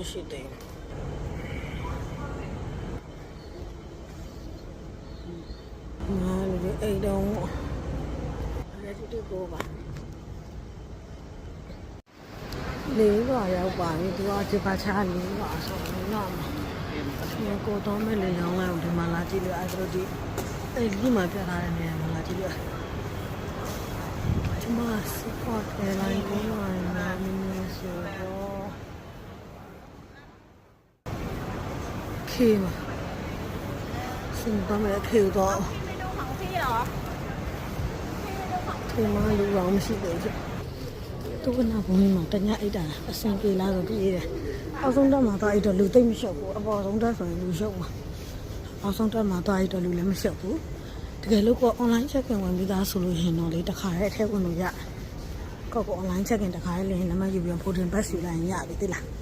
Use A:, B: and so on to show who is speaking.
A: မရှိသေးဘူးငါလည်းအိတ်တော့ရက်တူကိုပါလေးပါရောက်ပါပြီသူကဒီပါချာလေးပါဆိုတော့ဒီကိုတော့မဲ့လေရောင်းလိုက်ဒီမှာလာကြည့်လို့အဲ့ဒါဒီအဲ့ဒီမှာပြထားတဲ့နေရာမှာလာကြည့်လို့ဒီမှာ support airline ကိုလာနေနေဆိုတော့ခေမစင်ပါမယ်ခေတော့ဒီမှာလူရောင်းမရှိသေးဘူးသူကနာဘုံမှာတညအိတ်တာအစင်ပြေလာဆိုပြေးတယ်အောက်ဆုံးတက်မှာတော့အိတ်တော့လူသိမ့်မလျှော့ဘူးအပေါ်ဆုံးတက်ဆိုရင်လူလျှော့မှာအောက်ဆုံးတက်မှာတော့အိတ်တော့လူလည်းမလျှော့ဘူးတကယ်လို့ကို online check-in ဝင်ပြီးသားဆိုလို့ရင်တော့လေတခါတည်းအထက်ဝင်လို့ရကို online check-in တခါတည်းလင်းနံပါတ်ယူပြီး boarding pass ယူလိုက်ရင်ရပြီသိလား